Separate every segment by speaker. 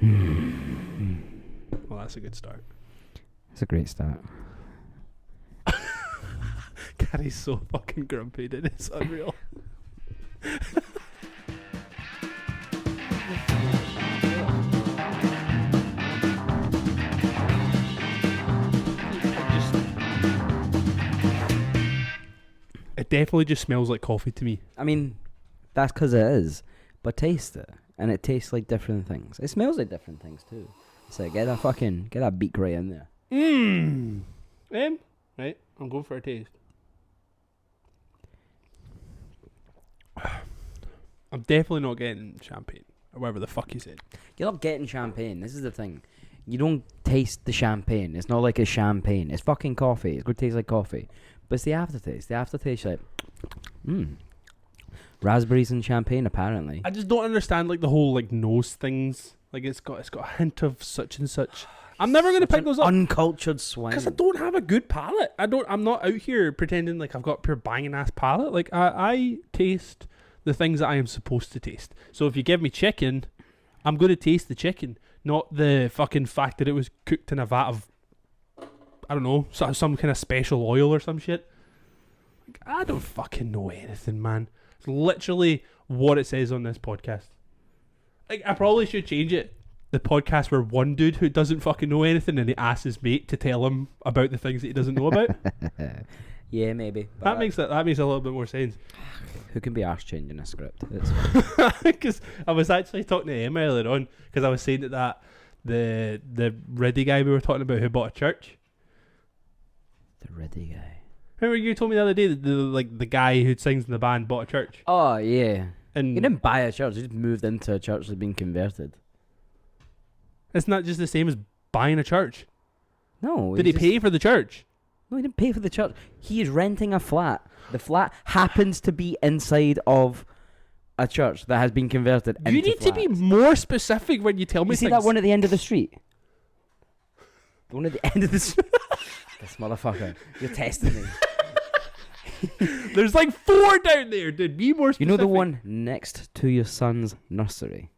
Speaker 1: Well, that's a good start.
Speaker 2: It's a great start.
Speaker 1: Gary's so fucking grumpy, dude. It's unreal. It definitely just smells like coffee to me.
Speaker 2: I mean, that's because it is. But taste it. And it tastes like different things. It smells like different things too. So get that beak right in there.
Speaker 1: Right, I'm going for a taste. I'm definitely not getting champagne. Or whatever the fuck you said.
Speaker 2: You're not getting champagne. This is the thing. You don't taste the champagne. It's not like a champagne. It's fucking coffee. It's going to taste like coffee. But it's the aftertaste. The aftertaste, like, raspberries and champagne, apparently.
Speaker 1: I just don't understand like the whole like nose things. Like it's got a hint of such and such. I'm never going to pick those up.
Speaker 2: Uncultured swine.
Speaker 1: Because I don't have a good palate. I'm not out here pretending like I've got pure banging ass palate. Like I taste the things that I am supposed to taste. So if you give me chicken, I'm going to taste the chicken, not the fucking fact that it was cooked in a vat of, I don't know, some kind of special oil or some shit. Like, I don't fucking know anything, man. It's literally what it says on this podcast. Like, I probably should change it. The podcast where one dude who doesn't fucking know anything and he asks his mate to tell him about the things that he doesn't know about.
Speaker 2: Yeah, maybe.
Speaker 1: That makes a little bit more sense.
Speaker 2: Who can be arsed changing a script?
Speaker 1: Because I was actually talking to Emma earlier on because I was saying that the Riddy guy we were talking about who bought a church.
Speaker 2: The Riddy guy.
Speaker 1: Remember you told me the other day that the guy who sings in the band bought a church?
Speaker 2: Oh yeah.
Speaker 1: And
Speaker 2: he didn't buy a church. He just moved into a church that's been converted.
Speaker 1: It's not just the same as buying a church.
Speaker 2: No.
Speaker 1: Did he pay for the church?
Speaker 2: No, he didn't pay for the church. He is renting a flat. The flat happens to be inside of a church that has been converted into
Speaker 1: You need
Speaker 2: flats.
Speaker 1: to be more specific when you tell me
Speaker 2: You see
Speaker 1: things.
Speaker 2: that one at the end of the street? The one at the end of the street? This motherfucker. You're testing me.
Speaker 1: There's like 4 down there, dude. Be more specific.
Speaker 2: You know the one next to your son's nursery?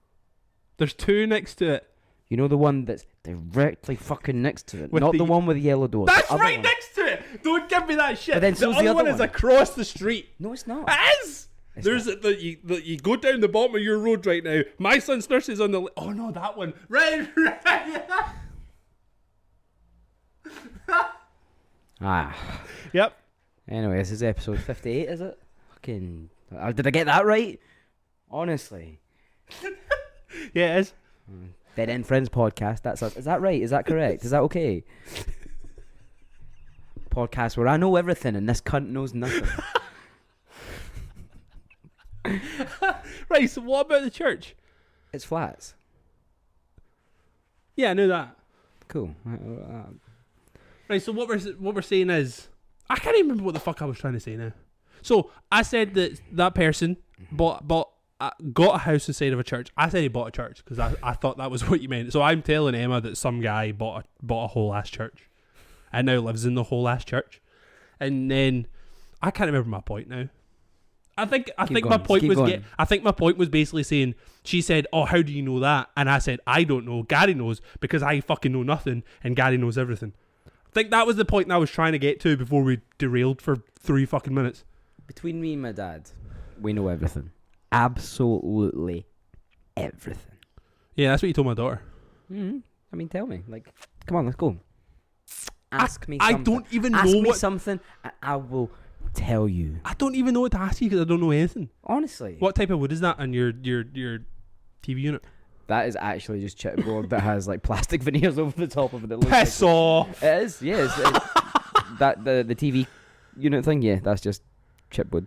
Speaker 1: There's 2 next to it.
Speaker 2: You know the one that's directly fucking next to it?
Speaker 1: With
Speaker 2: Not
Speaker 1: the
Speaker 2: the one with the yellow doors.
Speaker 1: That's
Speaker 2: the other
Speaker 1: right
Speaker 2: one.
Speaker 1: next to it. Don't give me that shit.
Speaker 2: But then so's the
Speaker 1: other
Speaker 2: other
Speaker 1: is
Speaker 2: one.
Speaker 1: across the street.
Speaker 2: No, it's not.
Speaker 1: It is.
Speaker 2: It's not.
Speaker 1: You go down the bottom of your road right now. My son's nursery's on the oh no, that one. Right. Yep.
Speaker 2: Anyway, this is episode 58, is it? Fucking... did I get that right? Honestly.
Speaker 1: Yeah, it is.
Speaker 2: Dead End Friends podcast. That's us. Is that right? Is that correct? Is that okay? Podcast where I know everything and this cunt knows nothing.
Speaker 1: Right, so what about the church?
Speaker 2: It's flats.
Speaker 1: Yeah, I knew that.
Speaker 2: Cool.
Speaker 1: Right, so what we're saying is, I can't even remember what the fuck I was trying to say now. So I said that person got a house inside of a church. I said he bought a church because I thought that was what you meant. So I'm telling Emma that some guy bought a whole ass church and now lives in the whole ass church. And then I can't remember my point now. I think my point was basically saying, she said, "Oh, how do you know that?" And I said, "I don't know. Gary knows because I fucking know nothing, and Gary knows everything." I think that was the point I was trying to get to before we derailed for 3 fucking minutes.
Speaker 2: Between me and my dad, we know everything. Absolutely everything.
Speaker 1: Yeah, that's what you told my daughter.
Speaker 2: Mm-hmm. I mean, tell me. Like, come on, let's go. Ask me something.
Speaker 1: I don't even know
Speaker 2: Ask me
Speaker 1: what...
Speaker 2: something, and I will tell you.
Speaker 1: I don't even know what to ask you because I don't know anything.
Speaker 2: Honestly.
Speaker 1: What type of wood is that on your TV unit?
Speaker 2: That is actually just chipboard that has like plastic veneers over the top of it.
Speaker 1: Piss off.
Speaker 2: It is, yes. That the TV unit thing, yeah, that's just chipboard.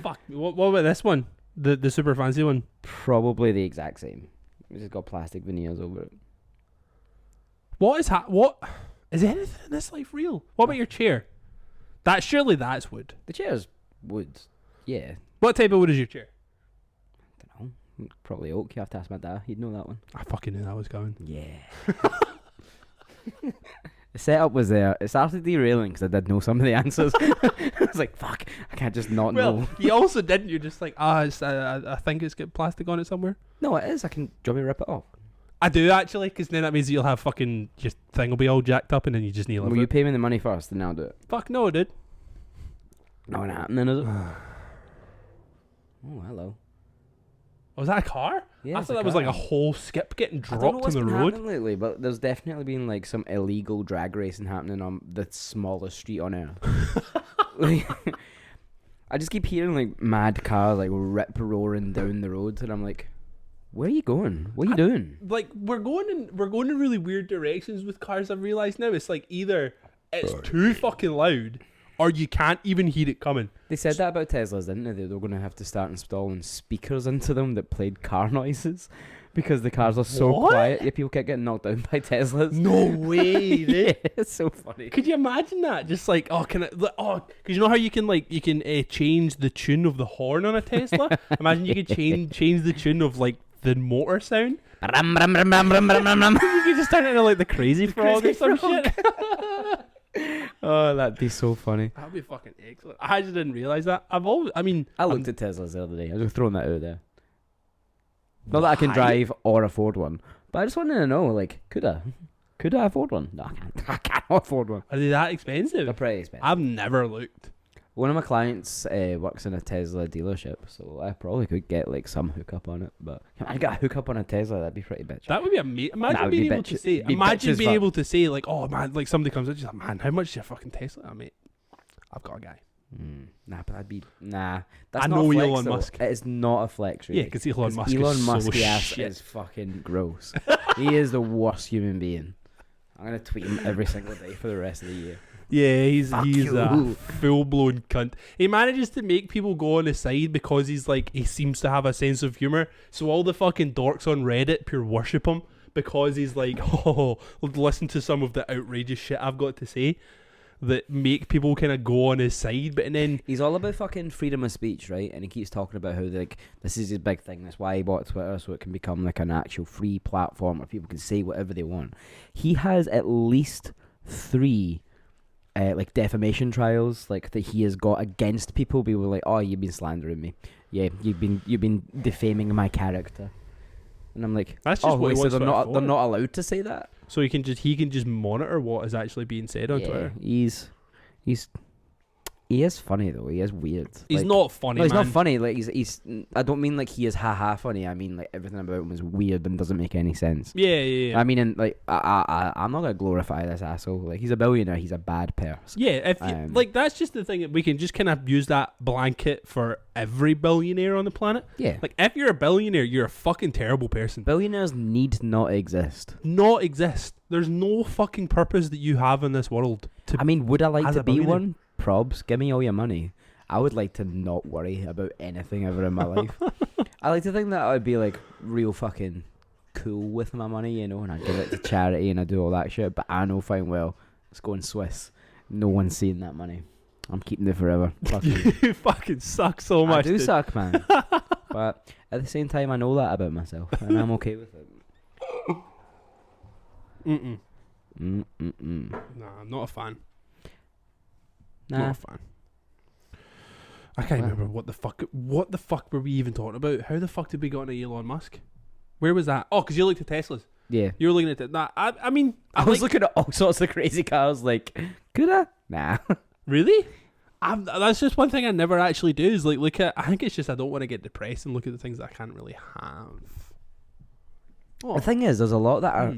Speaker 1: Fuck. What about this one? The super fancy one?
Speaker 2: Probably the exact same. It's just got plastic veneers over it.
Speaker 1: What is anything in this life real? What about your chair? Surely that's wood.
Speaker 2: The chair's wood. Yeah.
Speaker 1: What type of wood is your chair?
Speaker 2: I don't know. Probably oak. You have to ask my dad. He'd know that one.
Speaker 1: I fucking knew that was going.
Speaker 2: Yeah. The setup was there. It started derailing because I did know some of the answers. I was like, fuck, I can't just not know.
Speaker 1: You also didn't. You're just like, I think it's got plastic on it somewhere.
Speaker 2: No, it is. Do you want me to rip it off?
Speaker 1: I do actually, because then that means you'll have fucking your thing will be all jacked up, and then you just need.
Speaker 2: Will you pay me the money first, and then I'll do it?
Speaker 1: Fuck no, dude.
Speaker 2: Not happening, is it? Oh, hello.
Speaker 1: Was that a car?
Speaker 2: Yeah,
Speaker 1: I thought that was like a whole skip getting
Speaker 2: I don't know
Speaker 1: dropped
Speaker 2: what's
Speaker 1: on the
Speaker 2: been
Speaker 1: road.
Speaker 2: happening lately, but there's definitely been like some illegal drag racing happening on the smallest street on earth. Like, I just keep hearing like mad cars like rip roaring down the road, and I'm like, where are you going? What are you doing?
Speaker 1: Like we're going in really weird directions with cars. I've realised now it's like either it's too fucking loud, or you can't even hear it coming.
Speaker 2: They said that about Teslas, didn't they? They were going to have to start installing speakers into them that played car noises because the cars are so quiet. Yeah, people kept getting knocked down by Teslas.
Speaker 1: No way,
Speaker 2: yeah, it's so funny.
Speaker 1: Could you imagine that? Just like, because you know how you can change the tune of the horn on a Tesla. Imagine you could change the tune of like the motor sound.
Speaker 2: Rum, rum, rum, rum, rum, rum, rum, rum.
Speaker 1: You could just turn it into like the crazy frog or some shit.
Speaker 2: Oh, that'd be so funny.
Speaker 1: That'd be fucking excellent. I just didn't realise that. I looked
Speaker 2: at Teslas the other day. I was just throwing that out there. Not that I can drive or afford one, but I just wanted to know, like, could I afford one? No, I can't. I can't afford one.
Speaker 1: Are they that expensive?
Speaker 2: They're pretty expensive.
Speaker 1: I've never looked.
Speaker 2: One of my clients works in a Tesla dealership, so I probably could get like some hookup on it. But I got a hookup on a Tesla, that'd be pretty bitch.
Speaker 1: That would be amazing. Imagine being able to say, like, oh man, like somebody comes up, just like, man, how much is your fucking Tesla? I mean, I've got a guy.
Speaker 2: Nah, but that's
Speaker 1: I
Speaker 2: not
Speaker 1: know
Speaker 2: a flex,
Speaker 1: Elon
Speaker 2: though.
Speaker 1: Musk.
Speaker 2: It is not a flex, really.
Speaker 1: Yeah, because Elon Musk
Speaker 2: Elon
Speaker 1: is
Speaker 2: ass is fucking gross. He is the worst human being. I'm gonna tweet him every single day for the rest of the year.
Speaker 1: Yeah, he's
Speaker 2: you.
Speaker 1: a full blown cunt. He manages to make people go on his side because he seems to have a sense of humor. So all the fucking dorks on Reddit pure worship him because he's like, oh, listen to some of the outrageous shit I've got to say that make people kind of go on his side. But and then
Speaker 2: he's all about fucking freedom of speech, right? And he keeps talking about how like this is his big thing. That's why he bought Twitter, so it can become like an actual free platform where people can say whatever they want. He has at least 3 like defamation trials like that he has got against people. People were like, oh, you've been slandering me. Yeah, you've been defaming my character. And I'm like,
Speaker 1: that's just what he wants.
Speaker 2: So they're not allowed to say that.
Speaker 1: So he can just monitor what is actually being said on Twitter.
Speaker 2: He is funny though. He is weird.
Speaker 1: He's not funny.
Speaker 2: No, he's
Speaker 1: man.
Speaker 2: not funny. Like he's. I don't mean like he is haha funny. I mean like everything about him is weird and doesn't make any sense.
Speaker 1: Yeah.
Speaker 2: I mean, and like I'm not gonna glorify this asshole. Like he's a billionaire. He's a bad person.
Speaker 1: Yeah, if like that's just the thing that we can just kind of use that blanket for every billionaire on the planet.
Speaker 2: Yeah.
Speaker 1: Like if you're a billionaire, you're a fucking terrible person.
Speaker 2: Billionaires need not exist.
Speaker 1: Not exist. There's no fucking purpose that you have in this world.
Speaker 2: I mean, would I like to be one? Probs, give me all your money. I would like to not worry about anything ever in my life. I like to think that I would be like real fucking cool with my money, you know, and I give it to charity and I do all that shit. But I know fine well, it's going Swiss. No one's seeing that money. I'm keeping it forever. Fuck you.
Speaker 1: You fucking suck so much.
Speaker 2: I do suck, man. But at the same time, I know that about myself, and I'm okay with it.
Speaker 1: Nah, I'm not a fan.
Speaker 2: Nah.
Speaker 1: Not a fan. I can't remember what the fuck were we even talking about? How the fuck did we get into Elon Musk? Where was that? Oh, because you looked at Teslas.
Speaker 2: Yeah.
Speaker 1: You were looking at it. Nah, I mean...
Speaker 2: I was looking at all sorts of crazy cars, like, could I? Nah.
Speaker 1: Really? That's just one thing I never actually do, is like look at... I think it's just I don't want to get depressed and look at the things that I can't really have. Oh.
Speaker 2: The thing is, there's a lot that are...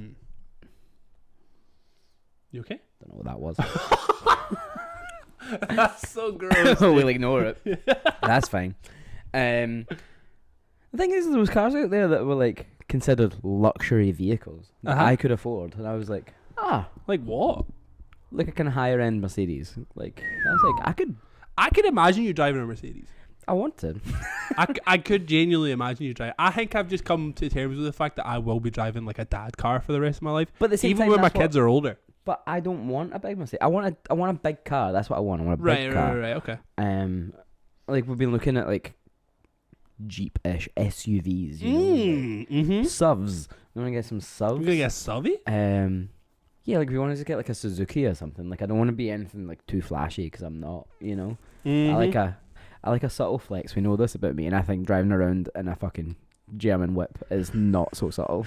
Speaker 1: You okay?
Speaker 2: Don't know what that was.
Speaker 1: That's so gross.
Speaker 2: We'll ignore it. That's fine. The thing is, there was cars out there that were like considered luxury vehicles that I could afford, and I was like,
Speaker 1: like what?
Speaker 2: Like a kind of higher end Mercedes. Like I was like,
Speaker 1: I could imagine you driving a Mercedes.
Speaker 2: I want to.
Speaker 1: I could genuinely imagine you driving. I think I've just come to terms with the fact that I will be driving like a dad car for the rest of my life.
Speaker 2: But at the same
Speaker 1: even
Speaker 2: time,
Speaker 1: when my kids are older.
Speaker 2: But I don't want a big Mercedes. I want a big car. That's what I want. I want a big car.
Speaker 1: Right. Okay.
Speaker 2: Like we've been looking at like Jeep-ish SUVs. You know, SUVs. You want to get some SUVs?
Speaker 1: We're gonna get a SUV?
Speaker 2: Yeah, like if you want to just get like a Suzuki or something. Like I don't want to be anything like too flashy because I'm not. You know. I like a subtle flex. We know this about me, and I think driving around in a fucking German whip is not so subtle.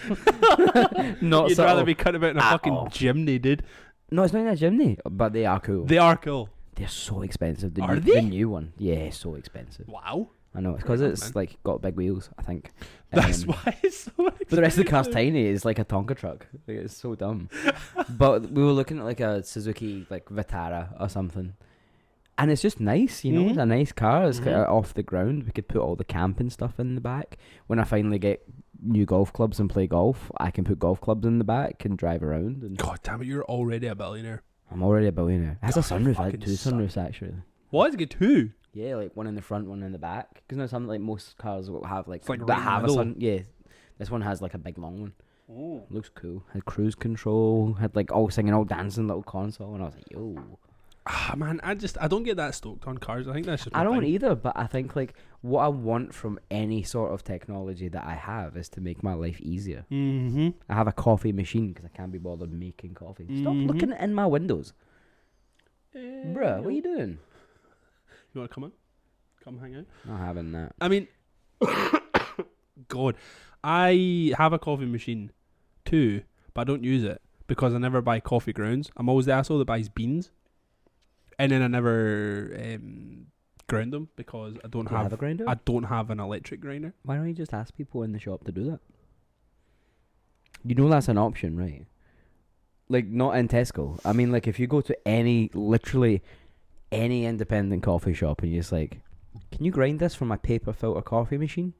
Speaker 2: Not
Speaker 1: You'd
Speaker 2: subtle.
Speaker 1: rather be cutting about in a
Speaker 2: At
Speaker 1: fucking
Speaker 2: all.
Speaker 1: chimney, dude.
Speaker 2: No, it's not in a chimney, but they are cool.
Speaker 1: They are cool.
Speaker 2: They're so expensive.
Speaker 1: Are
Speaker 2: The
Speaker 1: they?
Speaker 2: new one, yeah, so expensive.
Speaker 1: Wow.
Speaker 2: I know, it's because
Speaker 1: Right on,
Speaker 2: it's
Speaker 1: man.
Speaker 2: like got big wheels, I think.
Speaker 1: That's why it's so expensive.
Speaker 2: But the rest of the car's tiny. It's like a Tonka truck. Like, it's so dumb. But we were looking at like a Suzuki like Vitara or something, and it's just nice. You know, it's a nice car. It's kind of off the ground. We could put all the camping stuff in the back. When I finally get new golf clubs and play golf, I can put golf clubs in the back and drive around. And
Speaker 1: God damn it, you're already a billionaire.
Speaker 2: I'm already a billionaire. It has a
Speaker 1: God,
Speaker 2: sunroof. I
Speaker 1: fucking
Speaker 2: had two
Speaker 1: suck.
Speaker 2: sunroofs actually.
Speaker 1: Why does it get two?
Speaker 2: Yeah, like one in the front, one in the back. Because now some like most cars will have like
Speaker 1: It's like
Speaker 2: that
Speaker 1: right in the
Speaker 2: have a
Speaker 1: middle.
Speaker 2: sun. Yeah, this one has like a big long one.
Speaker 1: Oh.
Speaker 2: Looks cool. Had cruise control. Had like all singing, all dancing little console, and I was like, yo.
Speaker 1: Ah, man, I don't get that stoked on cars. I think that's just.
Speaker 2: I
Speaker 1: my
Speaker 2: don't
Speaker 1: thing.
Speaker 2: either, but I think like what I want from any sort of technology that I have is to make my life easier.
Speaker 1: Mm-hmm.
Speaker 2: I have a coffee machine because I can't be bothered making coffee. Stop
Speaker 1: Mhm.
Speaker 2: looking in my windows, bruh. What are you doing?
Speaker 1: You want to come on? Come hang out.
Speaker 2: Not having that.
Speaker 1: I mean, God, I have a coffee machine too, but I don't use it because I never buy coffee grounds. I'm always the asshole that buys beans, and then I never ground them because I don't
Speaker 2: Do you have
Speaker 1: have
Speaker 2: a grinder?
Speaker 1: I don't have an electric grinder.
Speaker 2: Why don't you just ask people in the shop to do that? You know that's an option, right? Like, not in Tesco. I mean, like, if you go to literally any independent coffee shop and you're just like, can you grind this for my paper filter coffee machine?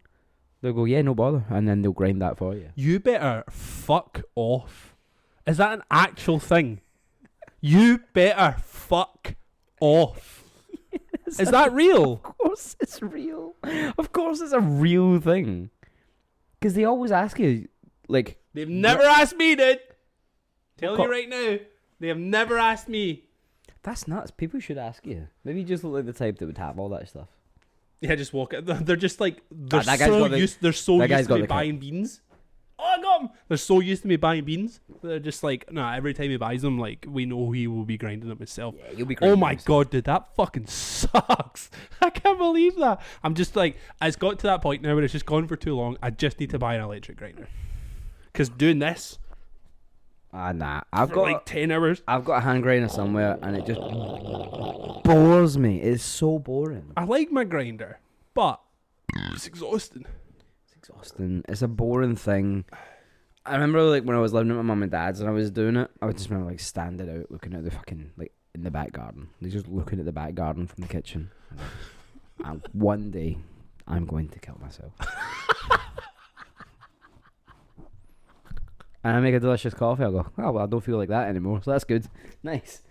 Speaker 2: They'll go, yeah, no bother. And then they'll grind that for you.
Speaker 1: You better fuck off. Is that an actual thing? You better fuck off. Is that real?
Speaker 2: Of course it's real. Of course it's a real thing. Because they always ask you, like...
Speaker 1: They've never asked me, dude. Tell
Speaker 2: Co-
Speaker 1: you right now, they have never asked me.
Speaker 2: That's nuts. People should ask you. Maybe you just look like the type that would have all that stuff.
Speaker 1: Yeah, just walk it. They're just like they're
Speaker 2: that guy's
Speaker 1: so
Speaker 2: got the-
Speaker 1: used. They're so
Speaker 2: that guy's
Speaker 1: used
Speaker 2: got
Speaker 1: to me
Speaker 2: the cut.
Speaker 1: buying beans. Oh, I got him. They're so used to me buying beans. They're just like, nah. Every time he buys them, like we know he will be grinding them himself.
Speaker 2: Yeah, you'll be
Speaker 1: Oh my god, dude, that fucking sucks. I can't believe that. I'm just like, it's got to that point now where it's just gone for too long. I just need to buy an electric grinder. Because doing this
Speaker 2: Nah. I've
Speaker 1: for
Speaker 2: got
Speaker 1: like 10 hours.
Speaker 2: I've got a hand grinder somewhere and it just bores me. It's so boring.
Speaker 1: I like my grinder, but it's exhausting.
Speaker 2: It's exhausting. It's a boring thing. I remember like when I was living at my mum and dad's and I was doing it, I would just remember like standing out looking at the fucking like in the back garden. Like just looking at the back garden from the kitchen. And one day I'm going to kill myself. And I make a delicious coffee. I go, oh well, I don't feel like that anymore, so that's good. Nice.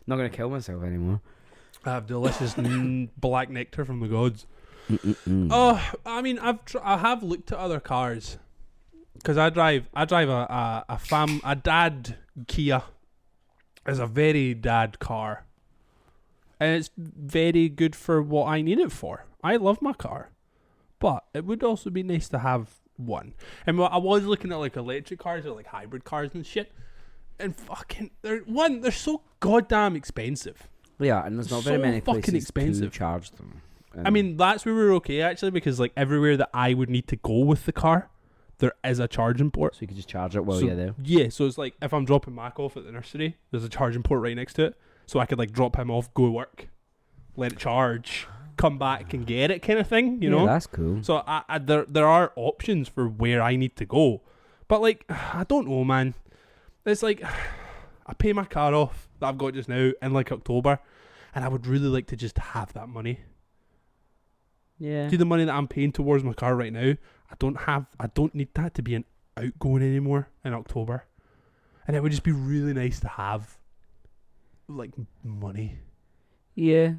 Speaker 2: Not gonna kill myself anymore.
Speaker 1: I have delicious black nectar from the gods.
Speaker 2: Mm-mm-mm.
Speaker 1: Oh, I mean, I have looked at other cars because I drive a dad Kia. It's a very dad car, and it's very good for what I need it for. I love my car, but it would also be nice to have one. And I was looking at like electric cars or like hybrid cars and shit, and fucking they're so goddamn expensive.
Speaker 2: Yeah, and there's not very
Speaker 1: So
Speaker 2: many
Speaker 1: fucking
Speaker 2: places
Speaker 1: expensive.
Speaker 2: to charge them.
Speaker 1: I mean, that's where we're okay actually, because like everywhere that I would need to go with the car, there is a charging port.
Speaker 2: So you could just charge it while
Speaker 1: So-
Speaker 2: you're there.
Speaker 1: Yeah, so it's like if I'm dropping Mac off at the nursery, there's a charging port right next to it, so I could like drop him off, go to work, let it charge, come back and get it, kind of thing. You know.
Speaker 2: that's cool.
Speaker 1: So there are options for where I need to go, but like I don't know, man. It's like I pay my car off that I've got just now in like October, and I would really like to just have that money.
Speaker 2: Yeah.
Speaker 1: See the money that I'm paying towards my car right now, I don't need that to be an outgoing anymore in October. And it would just be really nice to have like money.
Speaker 2: Yeah.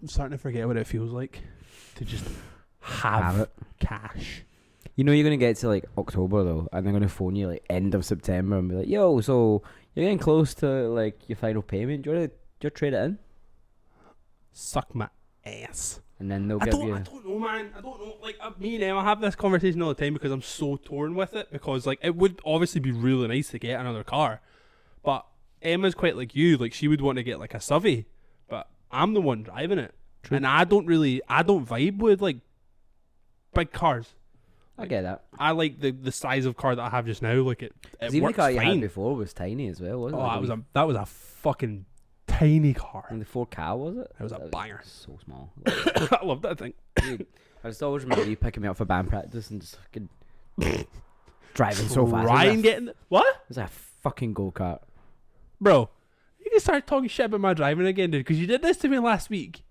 Speaker 1: I'm starting to forget what it feels like to just have
Speaker 2: it.
Speaker 1: cash.
Speaker 2: You know you're gonna get to like October though, and they're gonna phone you like end of September and be like, "Yo, so you're getting close to like your final payment. Do you want to trade it in?"
Speaker 1: Suck my ass.
Speaker 2: And then they'll
Speaker 1: I
Speaker 2: give
Speaker 1: don't know, man. I don't know. Like me and Emma have this conversation all the time because I'm so torn with it. Because like it would obviously be really nice to get another car, but Emma's quite like you. Like she would want to get like a Survey, but I'm the one driving it,
Speaker 2: True.
Speaker 1: and I don't vibe with like big cars.
Speaker 2: I get that.
Speaker 1: I like the size of car that I have just now. Like it
Speaker 2: Even the
Speaker 1: works
Speaker 2: car you had
Speaker 1: fine.
Speaker 2: before was tiny as well, wasn't
Speaker 1: Oh,
Speaker 2: it?
Speaker 1: that was a fucking tiny car.
Speaker 2: And the 4K, was it?
Speaker 1: It was a banger.
Speaker 2: So small.
Speaker 1: I love that thing.
Speaker 2: Dude, I just always remember you picking me up for band practice and just fucking driving so fast.
Speaker 1: Ryan getting what?
Speaker 2: It was like a fucking go-kart.
Speaker 1: Bro, you can start talking shit about my driving again, dude, because you did this to me last week.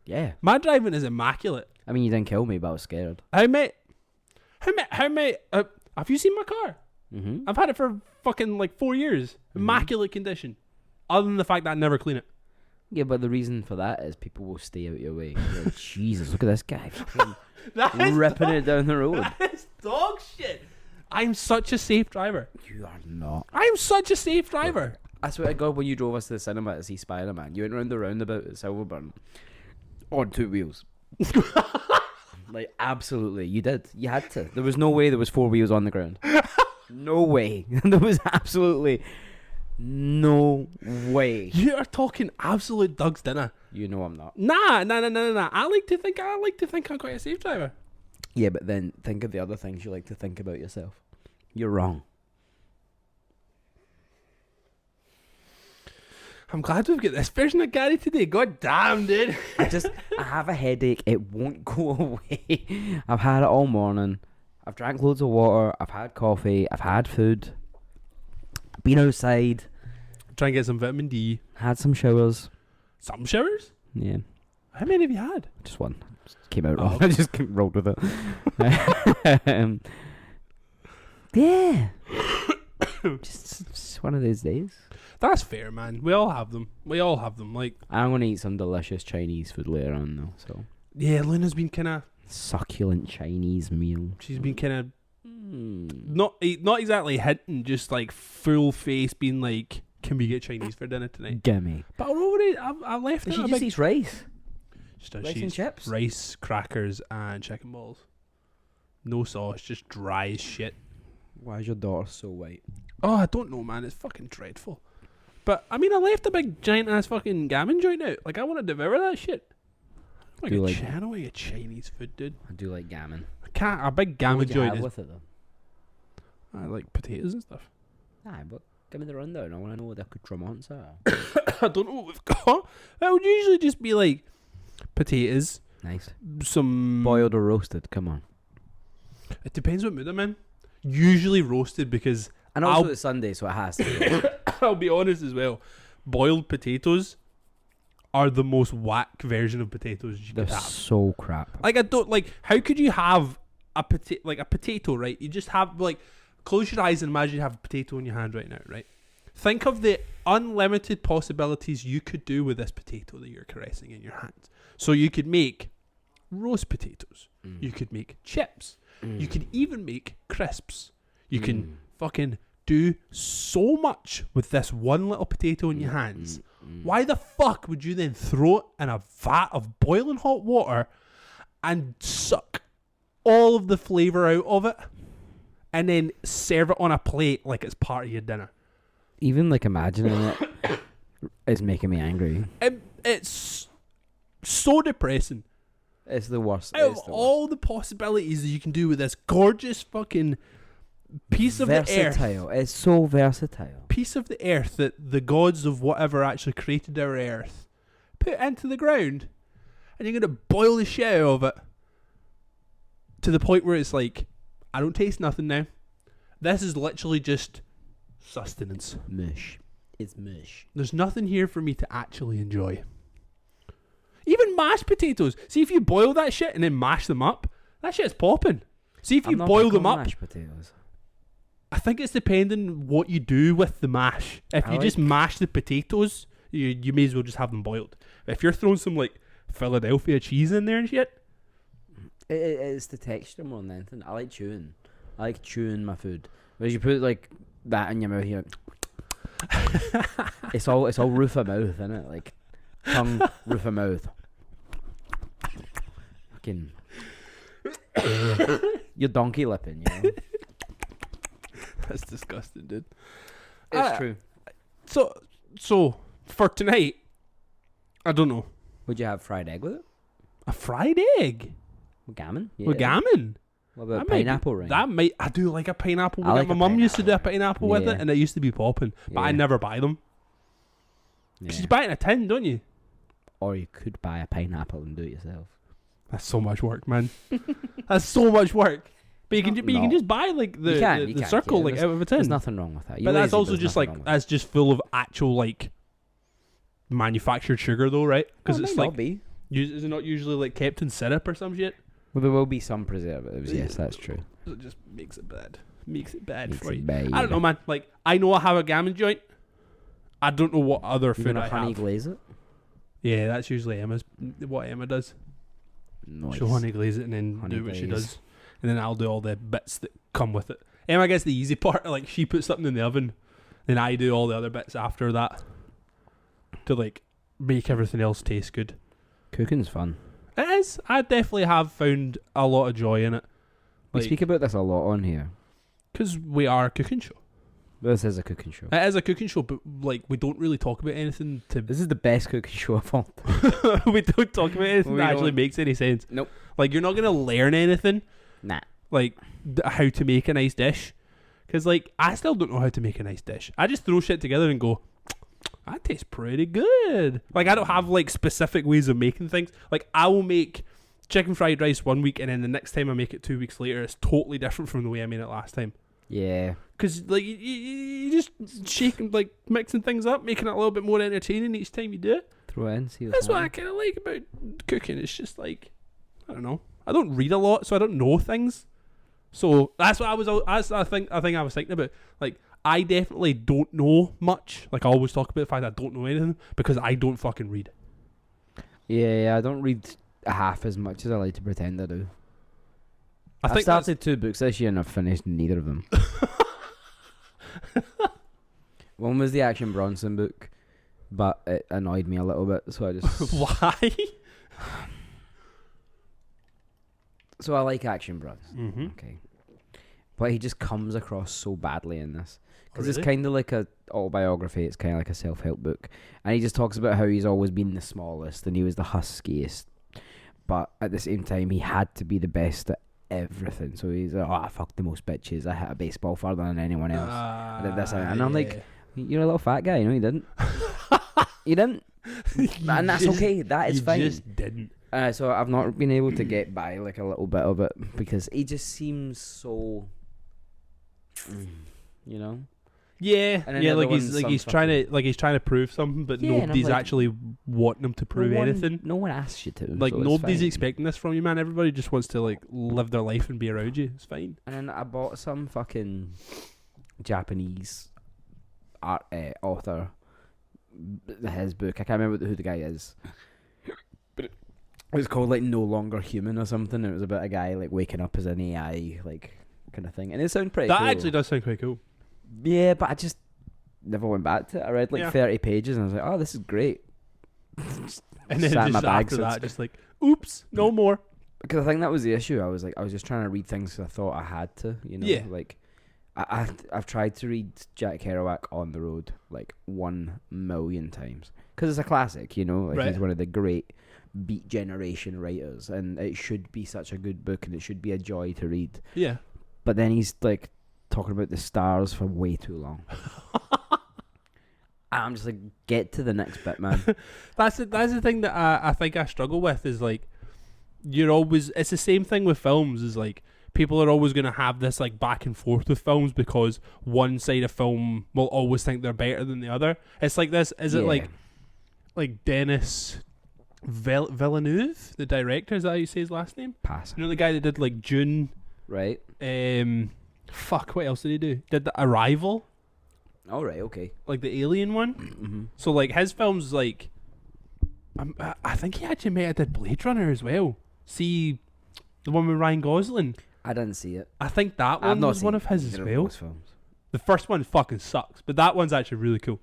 Speaker 2: Yeah.
Speaker 1: My driving is immaculate.
Speaker 2: I mean, you didn't kill me, but I was scared.
Speaker 1: How many, have you seen my car?
Speaker 2: Mm-hmm.
Speaker 1: I've had it for fucking like 4 years. Immaculate condition. Other than the fact that I never clean it.
Speaker 2: Yeah, but the reason for that is people will stay out your way. You're like, Jesus, look at this guy. Fucking ripping it down the road.
Speaker 1: That is dog shit. I'm such a safe driver.
Speaker 2: You are not.
Speaker 1: I'm such a safe driver.
Speaker 2: I swear to God, when you drove us to the cinema to see Spider-Man, you went round the roundabout at Silverburn on 2 wheels. Like, absolutely. You did. You had to. There was no way there was 4 wheels on the ground. No way. There was absolutely no way.
Speaker 1: You are talking absolute Doug's dinner.
Speaker 2: You know I'm not.
Speaker 1: Nah. I like to think I'm quite a safe driver.
Speaker 2: Yeah, but then think of the other things you like to think about yourself. You're wrong.
Speaker 1: I'm glad we've got this version of Gary today. God damn, dude.
Speaker 2: I have a headache. It won't go away. I've had it all morning. I've drank loads of water. I've had coffee. I've had food. Been outside.
Speaker 1: Try and get some vitamin D.
Speaker 2: Had some showers.
Speaker 1: Some showers?
Speaker 2: Yeah.
Speaker 1: How many have you had?
Speaker 2: Just one. Just came out
Speaker 1: Oh,
Speaker 2: wrong.
Speaker 1: okay.
Speaker 2: I just rolled with it. Yeah. just one of those days.
Speaker 1: That's fair, man. We all have them. Like,
Speaker 2: I'm going to eat some delicious Chinese food later on, though. So
Speaker 1: yeah, Luna's been kind of...
Speaker 2: succulent Chinese meal.
Speaker 1: She's been kind of... Not exactly hinting, just like full face being like, can we get Chinese for dinner tonight?
Speaker 2: Gimme.
Speaker 1: But I left it.
Speaker 2: She just eats rice.
Speaker 1: Just does.
Speaker 2: Rice
Speaker 1: She
Speaker 2: and
Speaker 1: eats
Speaker 2: chips?
Speaker 1: rice, crackers, and chicken balls. No sauce, just dry as shit.
Speaker 2: Why is your daughter so white?
Speaker 1: Oh, I don't know, man. It's fucking dreadful. But, I mean, I left a big, giant-ass fucking gammon joint out. Like, I want to devour that shit. I
Speaker 2: Do
Speaker 1: want
Speaker 2: like-
Speaker 1: to get Chinese food, dude.
Speaker 2: I do like gammon.
Speaker 1: I can't. A big
Speaker 2: What
Speaker 1: gammon
Speaker 2: would you
Speaker 1: joint
Speaker 2: have
Speaker 1: is...
Speaker 2: with it, though?
Speaker 1: I like potatoes and stuff.
Speaker 2: Aye, but give me the rundown. I want to know what the accoutrements are.
Speaker 1: I don't know what we've got. That would usually just be, like, potatoes,
Speaker 2: Nice.
Speaker 1: some...
Speaker 2: Boiled or roasted? Come on.
Speaker 1: It depends what mood I'm in. Usually roasted because...
Speaker 2: And also it's Sunday, so it has to be.
Speaker 1: I'll be honest as well. Boiled potatoes are the most whack version of potatoes you
Speaker 2: They're
Speaker 1: could have.
Speaker 2: so crap.
Speaker 1: Like, I don't like. How could you have a potato? Right? You just have like, close your eyes and imagine you have a potato in your hand right now. Right? Think of the unlimited possibilities you could do with this potato that you're caressing in your hands. So you could make roast potatoes. You could make chips. You could even make crisps. You can fucking do so much with this one little potato in your hands. Why the fuck would you then throw it in a vat of boiling hot water and suck all of the flavour out of it and then serve it on a plate like it's part of your dinner?
Speaker 2: Even like imagining it is making me angry.
Speaker 1: It's so depressing.
Speaker 2: It's the worst.
Speaker 1: Out of all the possibilities that you can do with this gorgeous fucking piece of the earth.
Speaker 2: Versatile. It's so versatile.
Speaker 1: Piece of the earth that the gods of whatever actually created our earth put into the ground, and you're going to boil the shit out of it to the point where it's like, I don't taste nothing now. This is literally just sustenance.
Speaker 2: Mush. It's mush.
Speaker 1: There's nothing here for me to actually enjoy. Even mashed potatoes. See, if you boil that shit and then mash them up, that shit's popping. See, if you boil them up,
Speaker 2: mashed potatoes.
Speaker 1: I think it's depending what you do with the mash. If you just mash the potatoes, you may as well just have them boiled. If you're throwing some like Philadelphia cheese in there and shit,
Speaker 2: It's the texture more than anything. I like chewing. I like chewing my food. Whereas you put like that in your mouth here, it's all roof of mouth, isn't it? Like tongue, roof of mouth. Fucking, you're donkey lipping, you know.
Speaker 1: that's disgusting, dude.
Speaker 2: It's true.
Speaker 1: So for tonight, I don't know.
Speaker 2: Would you have fried egg with it?
Speaker 1: A fried egg
Speaker 2: With gammon?
Speaker 1: with gammon.
Speaker 2: What about
Speaker 1: That might be-
Speaker 2: pineapple ring?
Speaker 1: I do like a pineapple.
Speaker 2: I like
Speaker 1: my
Speaker 2: a
Speaker 1: mum used to do a
Speaker 2: pineapple
Speaker 1: pineapple with
Speaker 2: Yeah.
Speaker 1: it, and it used to be popping. But I
Speaker 2: Yeah.
Speaker 1: never buy them. Because
Speaker 2: Yeah.
Speaker 1: you buy it in a tin, don't you?
Speaker 2: Or you could buy a pineapple and do it yourself.
Speaker 1: That's so much work, man. That's so much work. But you can,
Speaker 2: No,
Speaker 1: but you can
Speaker 2: no.
Speaker 1: just buy like the,
Speaker 2: You can,
Speaker 1: the,
Speaker 2: you
Speaker 1: the
Speaker 2: can,
Speaker 1: circle
Speaker 2: yeah,
Speaker 1: like out of a tin.
Speaker 2: There's nothing wrong with that.
Speaker 1: But
Speaker 2: You're
Speaker 1: that's
Speaker 2: lazy,
Speaker 1: also
Speaker 2: there's
Speaker 1: just
Speaker 2: nothing
Speaker 1: like
Speaker 2: wrong with
Speaker 1: that's just full of actual like manufactured sugar though, right?
Speaker 2: that.
Speaker 1: Because
Speaker 2: Well,
Speaker 1: it's
Speaker 2: it might
Speaker 1: like
Speaker 2: not be.
Speaker 1: is it not usually like kept in syrup or some shit?
Speaker 2: Well, there will be some preservatives. Yes, that's true.
Speaker 1: So it just makes it bad. Makes it bad
Speaker 2: Makes
Speaker 1: for
Speaker 2: it
Speaker 1: you.
Speaker 2: bad.
Speaker 1: I don't know, man. Like I know I have a gammon joint. I don't know what other
Speaker 2: You're
Speaker 1: food
Speaker 2: gonna
Speaker 1: I
Speaker 2: honey
Speaker 1: have.
Speaker 2: glaze it.
Speaker 1: Yeah, that's usually what Emma does.
Speaker 2: Nice.
Speaker 1: She'll honey glaze it and then
Speaker 2: Honey
Speaker 1: do what she
Speaker 2: glaze.
Speaker 1: does, and then I'll do all the bits that come with it. Emma gets the easy part. Like she puts something in the oven, then I do all the other bits after that to like make everything else taste good.
Speaker 2: Cooking's fun.
Speaker 1: It is. I definitely have found a lot of joy in it.
Speaker 2: We
Speaker 1: Like,
Speaker 2: speak about this a lot on here.
Speaker 1: because we are a cooking show.
Speaker 2: This is a cooking show.
Speaker 1: It is a cooking show, but like we don't really talk about anything to.
Speaker 2: This is the best cooking show of all.
Speaker 1: We don't talk about anything
Speaker 2: We
Speaker 1: that actually
Speaker 2: don't.
Speaker 1: makes any sense.
Speaker 2: Nope.
Speaker 1: Like you're not gonna learn anything.
Speaker 2: Nah.
Speaker 1: Like how to make a nice dish, because like I still don't know how to make a nice dish. I just throw shit together and go, that tastes pretty good. Like I don't have like specific ways of making things. Like I will make chicken fried rice one week, and then the next time I make it 2 weeks later, it's totally different from the way I made it last time.
Speaker 2: Yeah.
Speaker 1: Because like you just shaking, like mixing things up, making it a little bit more entertaining each time you do it.
Speaker 2: Throw it in. See what's
Speaker 1: That's what I
Speaker 2: happening.
Speaker 1: kind of like about cooking. It's just like, I don't know. I don't read a lot, so I don't know things. So that's what I was. That's I think I was thinking about. Like I definitely don't know much. Like I always talk about the fact that I don't know anything because I don't fucking read.
Speaker 2: Yeah, I don't read half as much as I like to pretend I do.
Speaker 1: I
Speaker 2: I've
Speaker 1: think that's,
Speaker 2: started 2 books this year and I've finished neither of them. One was the Action Bronson book, but it annoyed me a little bit, so I just...
Speaker 1: why.
Speaker 2: So I like Action Bronson,
Speaker 1: Mm-hmm.
Speaker 2: okay. But he just comes across so badly in this. Because
Speaker 1: Really?
Speaker 2: it's kind of like a autobiography, it's kind of like a self-help book. And he just talks about how he's always been the smallest and he was the huskiest. But at the same time, he had to be the best at everything. So he's like, oh, I fucked the most bitches. I hit a baseball further than anyone else. I did this and I'm like, you're a little fat guy, you know, you didn't. You didn't. And that's
Speaker 1: just-
Speaker 2: okay, that is
Speaker 1: you
Speaker 2: fine.
Speaker 1: just didn't.
Speaker 2: So I've not been able to get by like a little bit of it because he just seems so, you know.
Speaker 1: Yeah,
Speaker 2: And then
Speaker 1: yeah,
Speaker 2: the
Speaker 1: like
Speaker 2: other
Speaker 1: he's
Speaker 2: one's
Speaker 1: like
Speaker 2: some
Speaker 1: he's trying to prove something, but
Speaker 2: Yeah, and I'm
Speaker 1: nobody's
Speaker 2: like,
Speaker 1: actually wanting him to prove anything.
Speaker 2: No one asks you to.
Speaker 1: Like
Speaker 2: so it's
Speaker 1: nobody's
Speaker 2: fine.
Speaker 1: expecting this from you, man. Everybody just wants to like live their life and be around you. It's fine.
Speaker 2: And then I bought some fucking Japanese art author. His book. I can't remember who the guy is. But it was called like No Longer Human or something. It was about a guy like waking up as an AI like kind of thing, and it sounded pretty.
Speaker 1: That
Speaker 2: cool.
Speaker 1: actually does sound quite cool.
Speaker 2: Yeah, but I just never went back to it. I read like
Speaker 1: Yeah.
Speaker 2: 30 pages and I was like, oh, this is great.
Speaker 1: And then
Speaker 2: Sat in my
Speaker 1: just
Speaker 2: bag
Speaker 1: after
Speaker 2: since-
Speaker 1: that, just like, oops, no more.
Speaker 2: Because I think that was the issue. I was just trying to read things 'cause I thought I had to, you know.
Speaker 1: Yeah.
Speaker 2: Like, I've tried to read Jack Kerouac on the road like 1,000,000 times because it's a classic, you know. Like
Speaker 1: Right.
Speaker 2: he's one of the great Beat Generation writers, and it should be such a good book, and it should be a joy to read.
Speaker 1: Yeah.
Speaker 2: But then he's like talking about the stars for way too long. I'm just like, get to the next bit, man.
Speaker 1: That's the thing that I think I struggle with is like, it's the same thing with films is like, people are always going to have this like back and forth with films because one side of film will always think they're better than the other. It's like this, is it
Speaker 2: Yeah.
Speaker 1: like Denis Villeneuve, the director, is that how you say his last name?
Speaker 2: Pass.
Speaker 1: You know the guy that did like June,
Speaker 2: Right.
Speaker 1: fuck, what else did he do? Did the Arrival,
Speaker 2: All right. Okay.
Speaker 1: like the Alien one.
Speaker 2: Mm-hmm.
Speaker 1: So like his films, like I think he actually may have did Blade Runner as well. See, the one with Ryan Gosling.
Speaker 2: I didn't see it.
Speaker 1: I think that
Speaker 2: I've
Speaker 1: one
Speaker 2: not
Speaker 1: was
Speaker 2: seen
Speaker 1: one of his as
Speaker 2: either
Speaker 1: well.
Speaker 2: those films.
Speaker 1: The first one fucking sucks, but that one's actually really cool.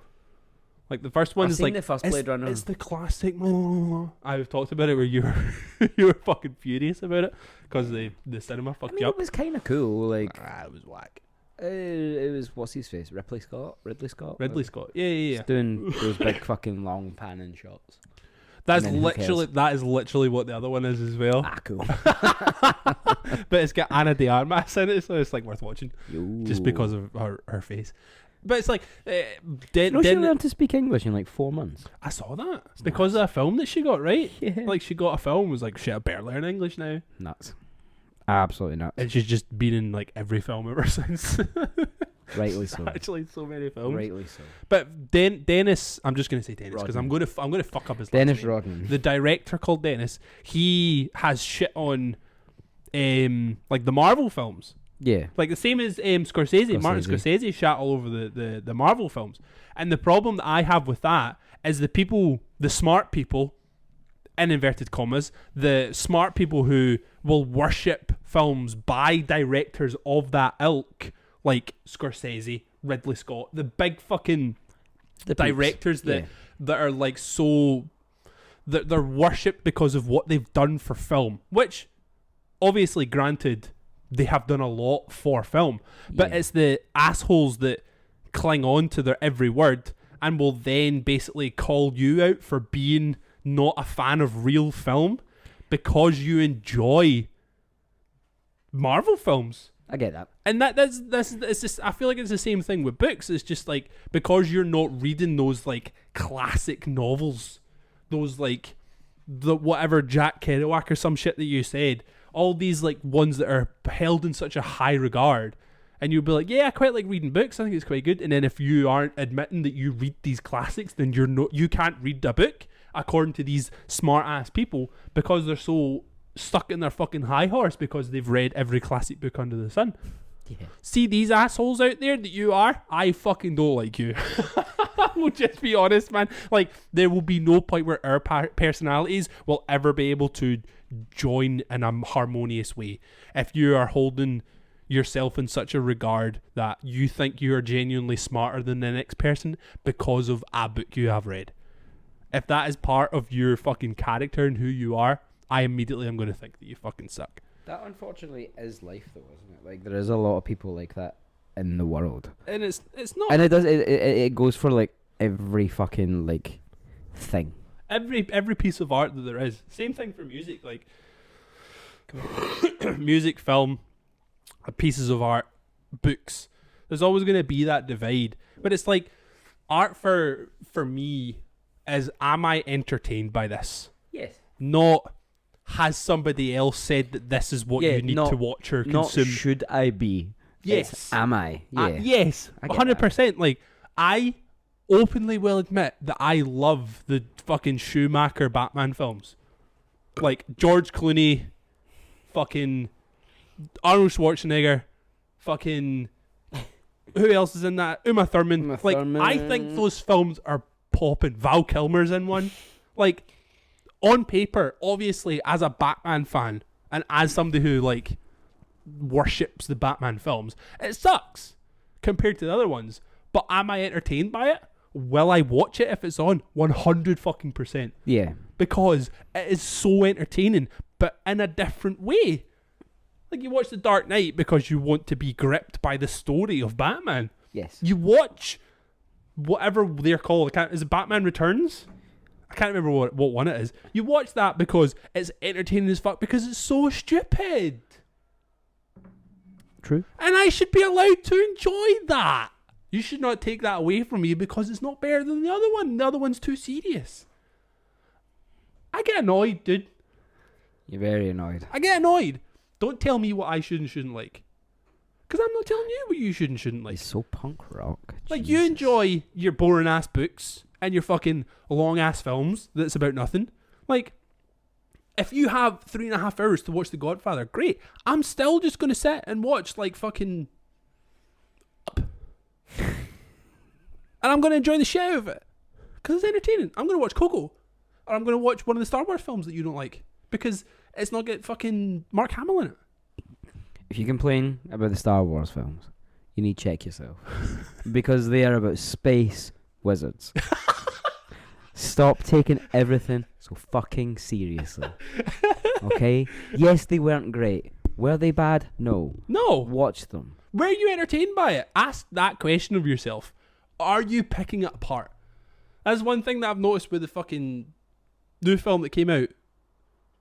Speaker 1: Like the first
Speaker 2: I've
Speaker 1: one's
Speaker 2: seen
Speaker 1: like
Speaker 2: the first
Speaker 1: it's,
Speaker 2: Blade Runner.
Speaker 1: it's the classic. I've talked about it where you were you were fucking furious about it because the cinema
Speaker 2: I
Speaker 1: fucked
Speaker 2: mean,
Speaker 1: you
Speaker 2: it
Speaker 1: up.
Speaker 2: was kind of cool. Like,
Speaker 1: It was whack.
Speaker 2: it was what's his face? Ridley Scott.
Speaker 1: Ridley Scott. Yeah.
Speaker 2: Just doing those big fucking long panning shots.
Speaker 1: That's
Speaker 2: And then who cares?
Speaker 1: that is literally what the other one is as well.
Speaker 2: Ah, cool.
Speaker 1: But it's got Anna de Armas in it, so it's like worth watching
Speaker 2: Yo.
Speaker 1: just because of her face. But it's like
Speaker 2: No, she learned to speak English in like 4 months.
Speaker 1: I saw that because of a film that she got, right?
Speaker 2: Yeah.
Speaker 1: Like she got a film, was like, shit, I better learn English now.
Speaker 2: Nuts. Absolutely nuts.
Speaker 1: And she's just been in like every film ever since.
Speaker 2: Rightly so.
Speaker 1: Actually, so many films.
Speaker 2: Rightly so.
Speaker 1: But Dennis, I'm just gonna say Dennis because I'm
Speaker 2: Rodman.
Speaker 1: gonna fuck up his
Speaker 2: Dennis
Speaker 1: last name.
Speaker 2: Rodman.
Speaker 1: The director called Dennis. He has shit on, like the Marvel films.
Speaker 2: Yeah.
Speaker 1: Like the same as Scorsese. Martin Scorsese shat all over the Marvel films. And the problem that I have with that is the smart people, in inverted commas, the smart people who will worship films by directors of that ilk, like Scorsese, Ridley Scott, the big fucking directors that are like so that they're worshipped because of what they've done for film, which obviously, granted, they have done a lot for film, but it's the assholes that cling on to their every word and will then basically call you out for being not a fan of real film because you enjoy Marvel films.
Speaker 2: I get that.
Speaker 1: And that's it's just, I feel like it's the same thing with books. It's just like, because you're not reading those like classic novels, those like the whatever Jack Kerouac or some shit that you said, all these like ones that are held in such a high regard, and you'll be like, yeah, I quite like reading books, I think it's quite good. And then if you aren't admitting that you read these classics, then you can't read a book according to these smart ass people because they're so stuck in their fucking high horse because they've read every classic book under the sun. Yeah. See these assholes out there that you are, I fucking don't like you. We'll just be honest, man. Like, there will be no point where our personalities will ever be able to join in a harmonious way if you are holding yourself in such a regard that you think you are genuinely smarter than the next person because of a book you have read. If that is part of your fucking character and who you are, I immediately am going to think that you fucking suck.
Speaker 2: That unfortunately is life, though, isn't it? Like, there is a lot of people like that in the world,
Speaker 1: and it's not.
Speaker 2: And it goes for like every fucking like thing.
Speaker 1: Every piece of art that there is. Same thing for music, like music, film, pieces of art, books. There's always going to be that divide. But it's like, art for me is, am I entertained by this?
Speaker 2: Yes.
Speaker 1: Not, has somebody else said that this is what you need to watch or consume?
Speaker 2: Not should I be.
Speaker 1: Yes.
Speaker 2: It's, am I? Yeah.
Speaker 1: Yes. 100%. Like, I openly will admit that I love the fucking Schumacher Batman films. Like, George Clooney, fucking Arnold Schwarzenegger, fucking who else is in that? Uma Thurman. I think those films are popping. Val Kilmer's in one. Like, on paper, obviously, as a Batman fan and as somebody who like worships the Batman films, it sucks compared to the other ones. But am I entertained by it? Will I watch it if it's on? 100%.
Speaker 2: Yeah.
Speaker 1: Because it is so entertaining, but in a different way. Like, you watch The Dark Knight because you want to be gripped by the story of Batman.
Speaker 2: Yes.
Speaker 1: You watch whatever they're called. Is it Batman Returns? I can't remember what one it is. You watch that because it's entertaining as fuck because it's so stupid.
Speaker 2: True.
Speaker 1: And I should be allowed to enjoy that. You should not take that away from me because it's not better than the other one. The other one's too serious. I get annoyed, dude.
Speaker 2: You're very annoyed.
Speaker 1: I get annoyed. Don't tell me what I should and shouldn't like. Because I'm not telling you what you should and shouldn't like.
Speaker 2: It's so punk rock.
Speaker 1: Like,
Speaker 2: Jesus.
Speaker 1: you enjoy your boring ass books and your fucking long ass films that's about nothing. Like, if you have 3.5 hours to watch The Godfather, great. I'm still just going to sit and watch like fucking Up. And I'm going to enjoy the shit out of it. Because it's entertaining. I'm going to watch Coco. Or I'm going to watch one of the Star Wars films that you don't like. Because it's not got fucking Mark Hamill in it.
Speaker 2: If you complain about the Star Wars films, you need to check yourself. Because they are about space wizards. Stop taking everything so fucking seriously. Okay? Yes, they weren't great. Were they bad? No.
Speaker 1: No.
Speaker 2: Watch them.
Speaker 1: Were you entertained by it? Ask that question of yourself. Are you picking it apart? That's one thing that I've noticed with the fucking new film that came out,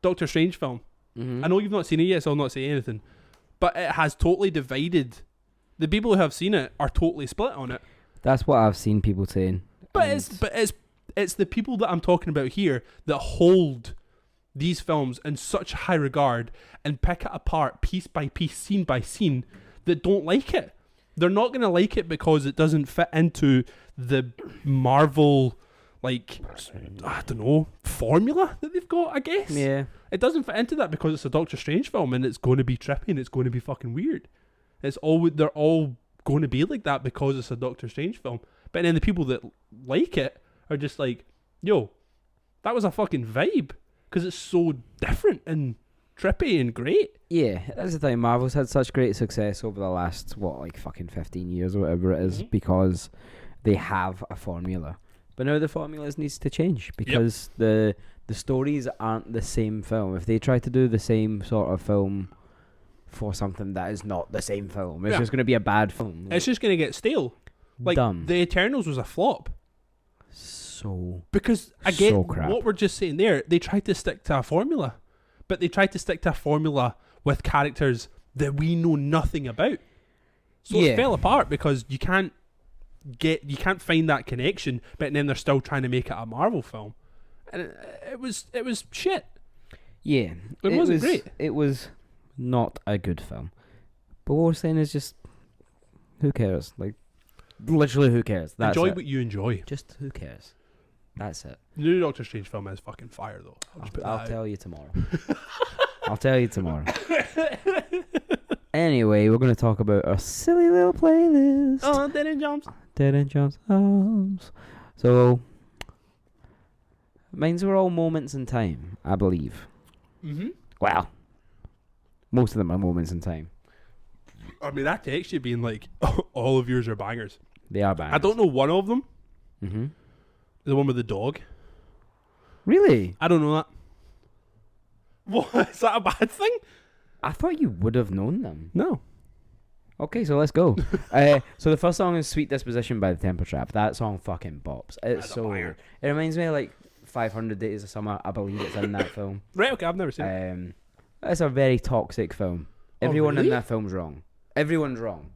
Speaker 1: Doctor Strange film.
Speaker 2: Mm-hmm.
Speaker 1: I know you've not seen it yet, so I'll not say anything. But it has totally divided. The people who have seen it are totally split on it.
Speaker 2: That's what I've seen people saying.
Speaker 1: But it's the people that I'm talking about here that hold these films in such high regard and pick it apart piece by piece, scene by scene, that don't like it. They're not going to like it because it doesn't fit into the Marvel, like, I don't know, formula that they've got, I guess.
Speaker 2: Yeah.
Speaker 1: It doesn't fit into that because it's a Doctor Strange film and it's going to be trippy and it's going to be fucking weird. They're all going to be like that because it's a Doctor Strange film. But then the people that like it are just like, yo, that was a fucking vibe because it's so different and trippy and great.
Speaker 2: Yeah, that's the thing. Marvel's had such great success over the last, fucking 15 years or whatever it is, because they have a formula. But now the formula needs to change because the stories aren't the same film. If they try to do the same sort of film for something that is not the same film, it's just going to be a bad film.
Speaker 1: It's just going to get stale. Like,
Speaker 2: dumb.
Speaker 1: The Eternals was a flop. Because, again,
Speaker 2: so crap.
Speaker 1: what we're just saying there, they tried to stick to a formula. But they tried to stick to a formula with characters that we know nothing about. So it fell apart because you can't find that connection, but then they're still trying to make it a Marvel film. And it was shit.
Speaker 2: Yeah.
Speaker 1: It wasn't great.
Speaker 2: It was not a good film. But what we're saying is just, who cares? Like, literally, who cares? That's
Speaker 1: enjoy
Speaker 2: it.
Speaker 1: what you enjoy.
Speaker 2: Just who cares? That's it.
Speaker 1: The new Doctor Strange film is fucking fire, though.
Speaker 2: I'll tell you tomorrow. I'll tell you tomorrow. Anyway, we're going to talk about our silly little playlist.
Speaker 1: Oh, Dead End Jumps.
Speaker 2: Dead End Jumps. So, mine's were all moments in time, I believe.
Speaker 1: Mm-hmm.
Speaker 2: Well, most of them are moments in time.
Speaker 1: I mean, that text you being like, all of yours are bangers.
Speaker 2: They are bangers.
Speaker 1: I don't know one of them.
Speaker 2: Mm-hmm.
Speaker 1: The one with the dog.
Speaker 2: Really?
Speaker 1: I don't know that. What? Is that a bad thing?
Speaker 2: I thought you would have known them.
Speaker 1: No.
Speaker 2: Okay, so let's go. So the first song is Sweet Disposition by the Temper Trap. That song fucking bops. It's so weird. It reminds me of like 500 Days of Summer. I believe it's in that film.
Speaker 1: Right, okay, I've never seen it.
Speaker 2: It's a very toxic film. Everyone
Speaker 1: really?
Speaker 2: in that film's wrong. Everyone's wrong.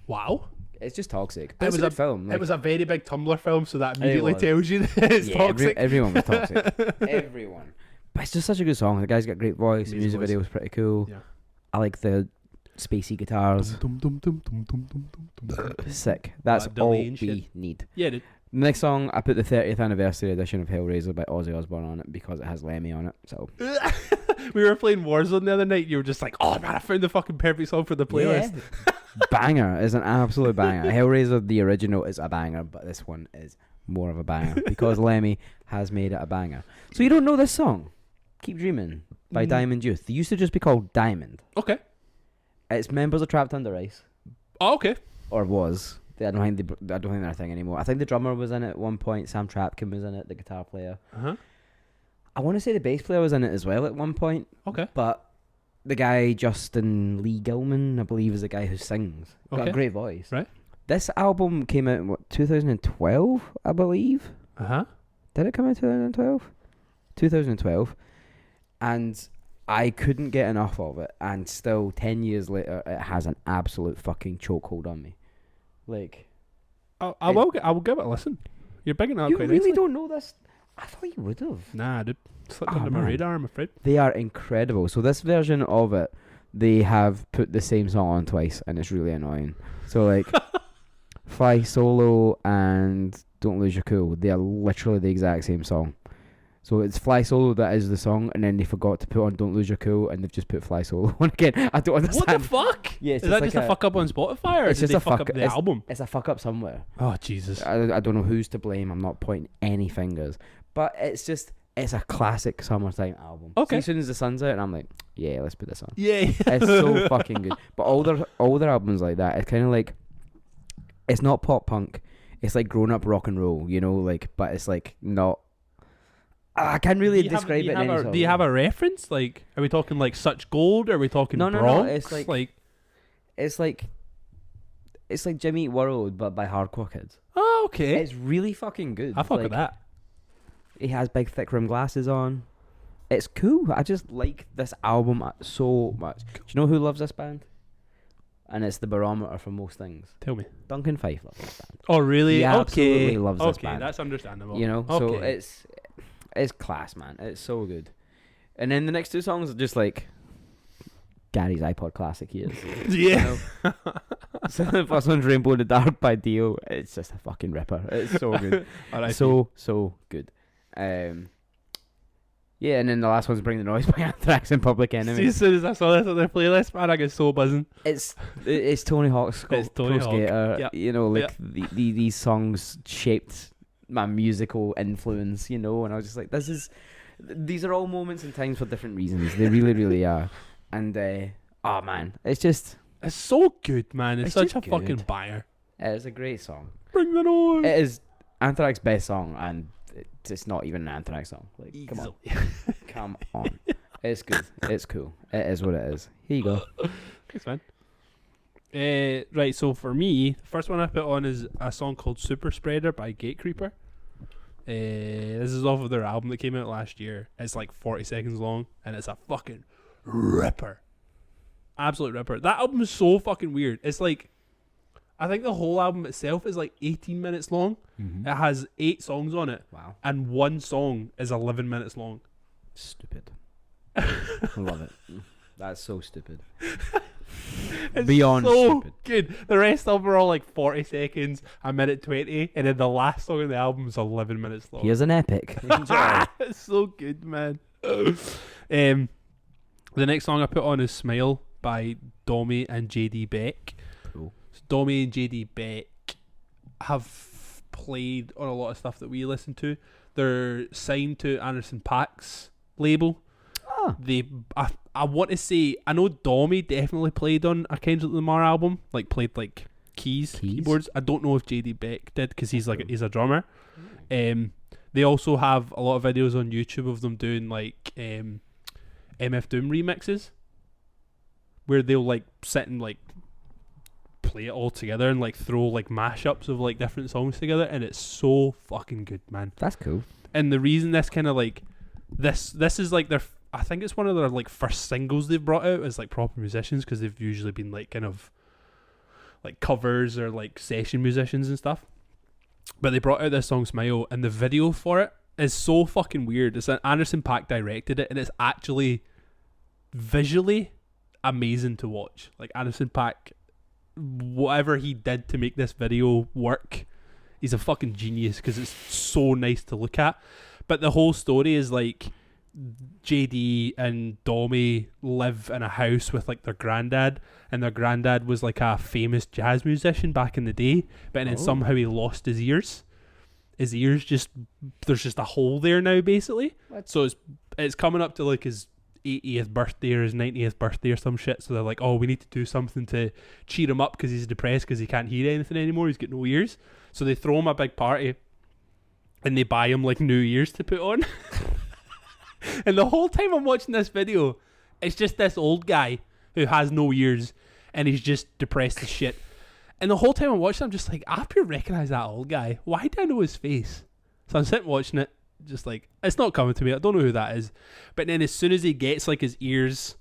Speaker 1: Wow.
Speaker 2: It's just toxic. But it's a good film. Like,
Speaker 1: it was a very big Tumblr film, so that immediately tells you that it's toxic.
Speaker 2: Everyone was toxic. Everyone. But it's just such a good song. The guy's got a great voice. The music video was pretty cool. Yeah. I like the spacey guitars. Sick. That's all we need.
Speaker 1: Yeah, dude.
Speaker 2: Next song, I put the 30th anniversary edition of Hellraiser by Ozzy Osbourne on it because it has Lemmy on it. So
Speaker 1: we were playing Warzone the other night. You were just like, "Oh man, I found the fucking perfect song for the playlist."
Speaker 2: Yeah. Banger is an absolute banger. Hellraiser the original is a banger, but this one is more of a banger because Lemmy has made it a banger. So you don't know this song? Keep Dreaming by Diamond Youth. They used to just be called Diamond.
Speaker 1: Okay.
Speaker 2: It's members of Trapped Under Ice.
Speaker 1: Oh, okay.
Speaker 2: Or was. I don't think they're a thing anymore. I think the drummer was in it at one point. Sam Trapkin was in it, the guitar player.
Speaker 1: Uh-huh.
Speaker 2: I want to say the bass player was in it as well at one point.
Speaker 1: Okay.
Speaker 2: But the guy, Justin Lee Gilman, I believe, is the guy who sings. Got a great voice.
Speaker 1: Right.
Speaker 2: This album came out in, 2012, I believe?
Speaker 1: Uh-huh.
Speaker 2: Did it come out in 2012? 2012. And I couldn't get enough of it. And still, 10 years later, it has an absolute fucking chokehold on me. Like,
Speaker 1: I will give it a listen. You're bigging it up
Speaker 2: you
Speaker 1: quite
Speaker 2: really
Speaker 1: nicely.
Speaker 2: don't know this? I thought you would have.
Speaker 1: Nah, dude. Slipped under my radar, I'm afraid.
Speaker 2: They are incredible. So this version of it, they have put the same song on twice, and it's really annoying. So like, Fly Solo and Don't Lose Your Cool, they are literally the exact same song. So it's Fly Solo that is the song, and then they forgot to put on Don't Lose Your Cool, and they've just put Fly Solo on again. I don't understand.
Speaker 1: What the fuck?
Speaker 2: Yeah,
Speaker 1: is that like just a fuck up on Spotify, or
Speaker 2: it's
Speaker 1: did
Speaker 2: just
Speaker 1: they
Speaker 2: a
Speaker 1: fuck up the album?
Speaker 2: It's a fuck up somewhere.
Speaker 1: Oh, Jesus.
Speaker 2: I don't know who's to blame. I'm not pointing any fingers. But it's a classic summertime album.
Speaker 1: Okay.
Speaker 2: See, as soon as the sun's out, and I'm like, yeah, let's put this on.
Speaker 1: Yeah.
Speaker 2: It's so fucking good. But all their albums like that, it's kind of like, it's not pop punk. It's like grown up rock and roll, you know, like, but it's like not. I can't really describe it.
Speaker 1: Do you have a reference? Like, are we talking like Such Gold? Are we talking Bronx?
Speaker 2: No. It's like Jimmy Eat World, but by hardcore kids.
Speaker 1: Oh, okay.
Speaker 2: It's really fucking good.
Speaker 1: I fuck with that.
Speaker 2: He has big thick rim glasses on. It's cool. I just like this album so much. Do you know who loves this band? And it's the barometer for most things.
Speaker 1: Tell me.
Speaker 2: Duncan Fife loves this band.
Speaker 1: Oh, really?
Speaker 2: He
Speaker 1: okay.
Speaker 2: absolutely loves this
Speaker 1: Okay,
Speaker 2: band.
Speaker 1: that's understandable.
Speaker 2: You know,
Speaker 1: Okay.
Speaker 2: so it's class, man. It's so good. And then the next two songs are just like Gary's iPod classic years.
Speaker 1: Yeah.
Speaker 2: You know? So the first one's Rainbow in the Dark by Dio. It's just a fucking ripper. It's so good. So good. Yeah, and then the last one's Bring the Noise by Anthrax and Public Enemy.
Speaker 1: See, as soon as I saw this on their playlist, man, I get so buzzing.
Speaker 2: It's Tony Hawk's
Speaker 1: It's Tony Hawk.
Speaker 2: Skater.
Speaker 1: Yep.
Speaker 2: You know, like
Speaker 1: Yep.
Speaker 2: these songs shaped my musical influence, you know, and I was just like, these are all moments and times for different reasons. They really, really are. And oh man, it's
Speaker 1: so good, man. It's such a
Speaker 2: just
Speaker 1: fucking
Speaker 2: good.
Speaker 1: banger.
Speaker 2: It's a great song.
Speaker 1: Bring the noise.
Speaker 2: It is Anthrax's best song, and it's not even an Anthrax song. Like, come on. It's good. It's cool. It is what it is. Here you go.
Speaker 1: Thanks, man. Right, so for me, the first one I put on is a song called Super Spreader by Gatecreeper. This is off of their album that came out last year. It's like 40 seconds long, and it's a fucking ripper. Absolute ripper. That album is so fucking weird. It's like, I think the whole album itself is like 18 minutes long.
Speaker 2: Mm-hmm.
Speaker 1: It has 8 songs on it,
Speaker 2: Wow.
Speaker 1: and one song is 11 minutes long.
Speaker 2: Stupid. I love it. That's so stupid.
Speaker 1: It's
Speaker 2: Beyond
Speaker 1: so
Speaker 2: stupid.
Speaker 1: good. The rest of them are all like 40 seconds, a minute 20, and then the last song in the album is 11 minutes long.
Speaker 2: Here's an epic. Enjoy.
Speaker 1: It's so good, man. The next song I put on is Smile by Domi and JD Beck.
Speaker 2: Cool.
Speaker 1: So Domi and JD Beck have played on a lot of stuff that we listen to. They're signed to Anderson .Paak's label.
Speaker 2: Ah.
Speaker 1: I want to say, I know Domi definitely played on a Kendrick Lamar album, like played like keys, keyboards. I don't know if JD Beck did, because he's a drummer. They also have a lot of videos on YouTube of them doing like MF Doom remixes, where they'll like sit and like play it all together and like throw like mashups of like different songs together, and it's so fucking good, man.
Speaker 2: That's cool.
Speaker 1: And the reason this kind of like this is like their, I think it's one of their like first singles they've brought out as like proper musicians, because they've usually been like kind of like covers or like session musicians and stuff. But they brought out this song Smile, and the video for it is so fucking weird. It's Anderson .Paak directed it, and it's actually visually amazing to watch. Like Anderson .Paak, whatever he did to make this video work, he's a fucking genius, because it's so nice to look at. But the whole story is like JD and Domi live in a house with like their granddad, and their granddad was like a famous jazz musician back in the day, but then somehow he lost his ears. His ears just, there's just a hole there now basically.
Speaker 2: What?
Speaker 1: So it's coming up to like his 80th birthday or his 90th birthday or some shit, so they're like, oh, we need to do something to cheer him up, because he's depressed because he can't hear anything anymore, he's got no ears. So they throw him a big party and they buy him like new ears to put on. And the whole time I'm watching this video, it's just this old guy who has no ears, and he's just depressed as shit. And the whole time I'm watching, I'm just like, I have to recognise that old guy. Why do I know his face? So I'm sitting watching it, just like, it's not coming to me. I don't know who that is. But then as soon as he gets like his ears,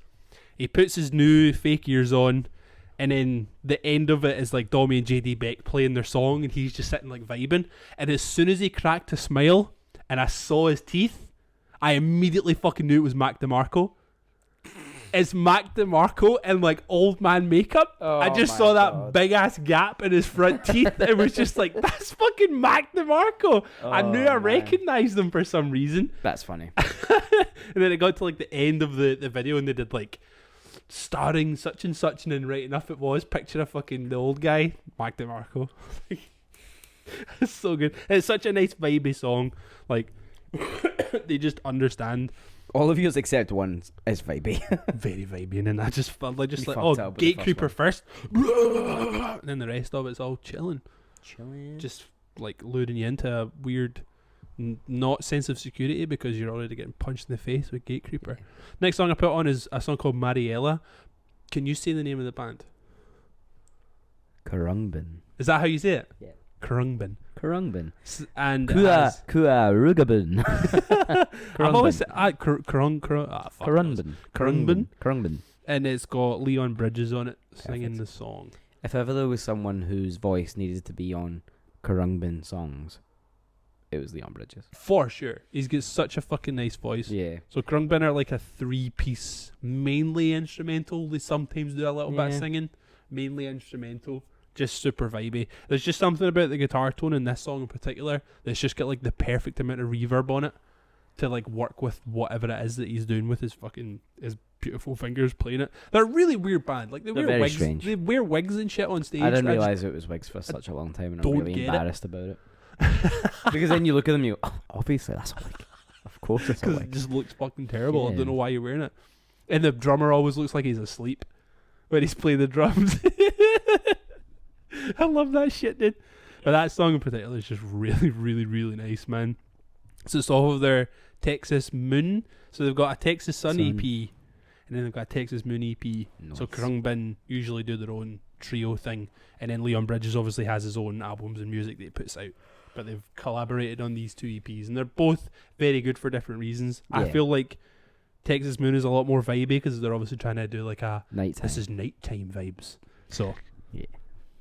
Speaker 1: he puts his new fake ears on, and then the end of it is like Domi and JD Beck playing their song, and he's just sitting like vibing. And as soon as he cracked a smile and I saw his teeth, I immediately fucking knew it was Mac DeMarco. It's Mac DeMarco in like old man makeup. I just saw that big ass gap in his front teeth. It was just like, that's fucking Mac DeMarco. I knew I recognised him for some reason.
Speaker 2: That's funny.
Speaker 1: And then it got to like the end of the video, and they did like starring such and such, and then right enough it was picture of fucking the old guy, Mac DeMarco. It's so good. It's such a nice vibey song. Like they just understand.
Speaker 2: All of yours except one is vibey.
Speaker 1: Very vibey, and then I just felt like
Speaker 2: You
Speaker 1: oh,
Speaker 2: fucked up with the
Speaker 1: Gatecreeper
Speaker 2: first
Speaker 1: first, and then the rest of it's all chilling,
Speaker 2: Chilling.
Speaker 1: just like luring you into a weird not sense of security, because you're already getting punched in the face with Gatecreeper. Next song I put on is a song called Mariella. Can you say the name of the band?
Speaker 2: Karungbin.
Speaker 1: Is that how you say it?
Speaker 2: Yeah.
Speaker 1: Krungbin.
Speaker 2: Krungbin.
Speaker 1: And
Speaker 2: Kua Rugabin.
Speaker 1: I've always said Krungbin.
Speaker 2: Krungbin.
Speaker 1: And it's got Leon Bridges on it singing the song.
Speaker 2: If ever there was someone whose voice needed to be on Krungbin songs, it was Leon Bridges.
Speaker 1: For sure. He's got such a fucking nice voice.
Speaker 2: Yeah.
Speaker 1: So Krungbin are like a 3-piece, mainly instrumental. They sometimes do a little bit of singing. Mainly instrumental. Just super vibey. There's just something about the guitar tone in this song in particular that's just got like the perfect amount of reverb on it to like work with whatever it is that he's doing with his beautiful fingers playing it. They're a really weird band. Like they're wear wigs.
Speaker 2: Strange.
Speaker 1: They wear wigs and shit on stage.
Speaker 2: I didn't realise it was wigs for such a long time, and I'm really embarrassed about it. Because then you look at them, you go, oh, obviously that's a wig. Of course it's a wig.
Speaker 1: It just looks fucking terrible. I don't know why you're wearing it. And the drummer always looks like he's asleep when he's playing the drums. I love that shit, dude. But that song in particular is just really, really, really nice, man. So it's off of their Texas Moon. So they've got a Texas Sun EP, and then they've got a Texas Moon EP. Nice. So Krungbin usually do their own trio thing, and then Leon Bridges obviously has his own albums and music that he puts out. But they've collaborated on these 2 EPs, and they're both very good for different reasons. Yeah. I feel like Texas Moon is a lot more vibey because they're obviously trying to do like a nighttime. This is nighttime vibes. So yeah,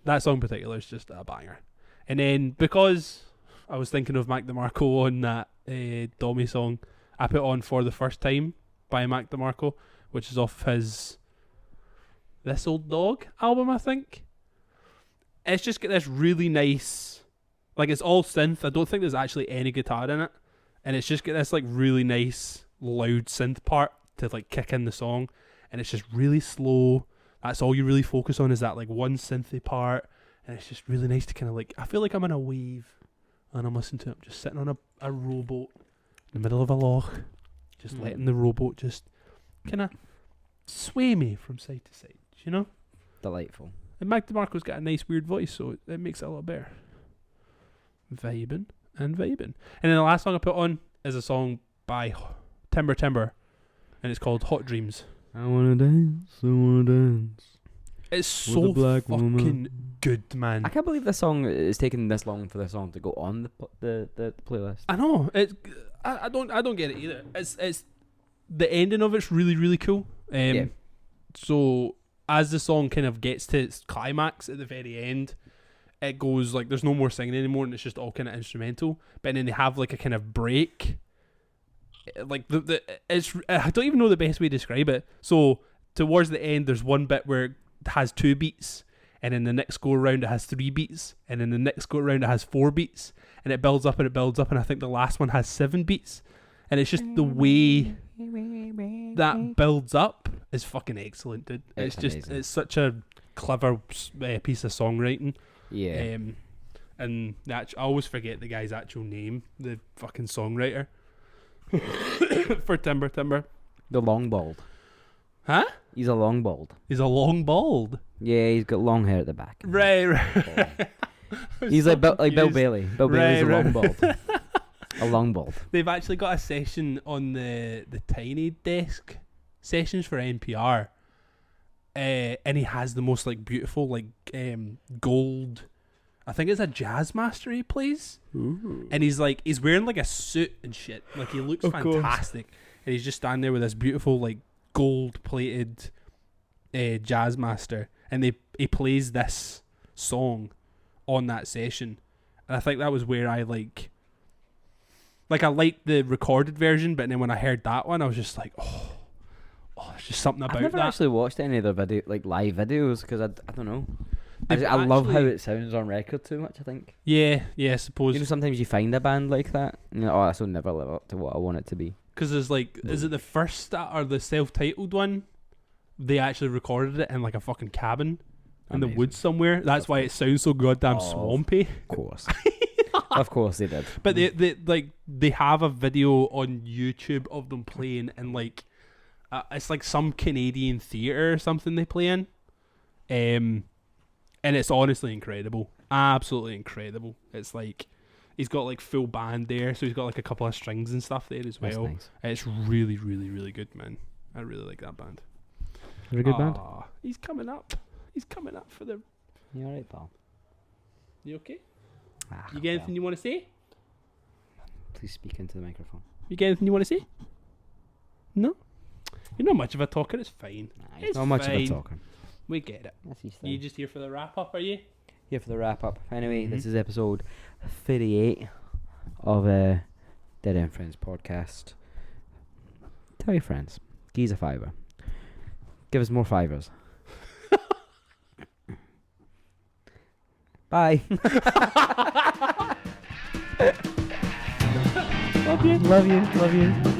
Speaker 1: that song in particular is just a banger. And then because I was thinking of Mac DeMarco on that Dommy song, I put on For the First Time by Mac DeMarco, which is off his This Old Dog album, I think. It's just got this really nice, like it's all synth. I don't think there's actually any guitar in it, and it's just got this like really nice loud synth part to like kick in the song, and it's just really slow. That's all you really focus on is that like one synthy part, and it's just really nice to kind of like, I feel like I'm in a wave and I'm listening to it. I'm just sitting on a rowboat in the middle of a loch, just letting the rowboat just kind of sway me from side to side, you know?
Speaker 2: Delightful.
Speaker 1: And Mac DeMarco's got a nice weird voice, so it makes it a lot better. Vibin'. And then the last song I put on is a song by Timber, and it's called Hot Dreams.
Speaker 2: I wanna dance.
Speaker 1: It's so fucking good, man.
Speaker 2: I can't believe this song is taking this long for the song to go on the playlist.
Speaker 1: I know. I don't get it either. It's the ending of it's really, really cool. So as the song kind of gets to its climax at the very end, it goes like there's no more singing anymore, and it's just all kind of instrumental. But then they have like a kind of break. Like I don't even know the best way to describe it. So towards the end, there's one bit where it has 2 beats, and then the next go around it has 3 beats, and then the next go around it has 4 beats, and it builds up and it builds up, and I think the last one has 7 beats, and it's just the way that builds up is fucking excellent, dude. It's just amazing. It's such a clever piece of songwriting. Yeah. And I always forget the guy's actual name, the fucking songwriter. For Timber.
Speaker 2: The long bald.
Speaker 1: Huh?
Speaker 2: He's a long bald.
Speaker 1: He's a long bald?
Speaker 2: Yeah, he's got long hair at the back.
Speaker 1: Right.
Speaker 2: He's so like Bill Bailey. Bill Bailey's a long bald. A long bald.
Speaker 1: They've actually got a session on the Tiny Desk sessions for NPR. And he has the most like beautiful like gold, I think it's a jazz master he plays. Ooh. And he's wearing like a suit and shit. Like he looks fantastic. And he's just standing there with this beautiful like gold plated jazz master, and he plays this song on that session. And I think that was where I like I liked the recorded version, but then when I heard that one I was just like, oh there's just something about that.
Speaker 2: I've never actually watched any of the live videos because I don't know. I love how it sounds on record too much, I think. Yeah, I suppose. You know, sometimes you find a band like that, and you're like, this will never live up to what I want it to be. Because
Speaker 1: there's is it the first or the self-titled one? They actually recorded it in like a fucking cabin in the woods somewhere. That's why it sounds so goddamn swampy.
Speaker 2: Of course. Of course they did.
Speaker 1: But they have a video on YouTube of them playing in like it's like some Canadian theatre or something they play in. And it's honestly incredible. Absolutely incredible. It's like he's got like full band there, so he's got like a couple of strings and stuff there as well. Nice. It's really, really, really good, man. I really like that band.
Speaker 2: Very good band.
Speaker 1: He's coming up. He's coming up for the...
Speaker 2: You alright, pal?
Speaker 1: You okay? You got anything you want to say?
Speaker 2: Please speak into the microphone.
Speaker 1: You got anything you want to say? No? You're not much of a talker, it's fine.
Speaker 2: Nah,
Speaker 1: It's
Speaker 2: not much of a
Speaker 1: fine.
Speaker 2: talker.
Speaker 1: We get it.
Speaker 2: That's his
Speaker 1: You
Speaker 2: thing.
Speaker 1: just here for the wrap up, are you?
Speaker 2: Here for the wrap up. Anyway, this
Speaker 1: Mhm.
Speaker 2: is episode 38 of Dead End Friends podcast. Tell your friends. Geez a fiver. Give us more fivers. Bye.
Speaker 1: Love you.
Speaker 2: Love you. Love you.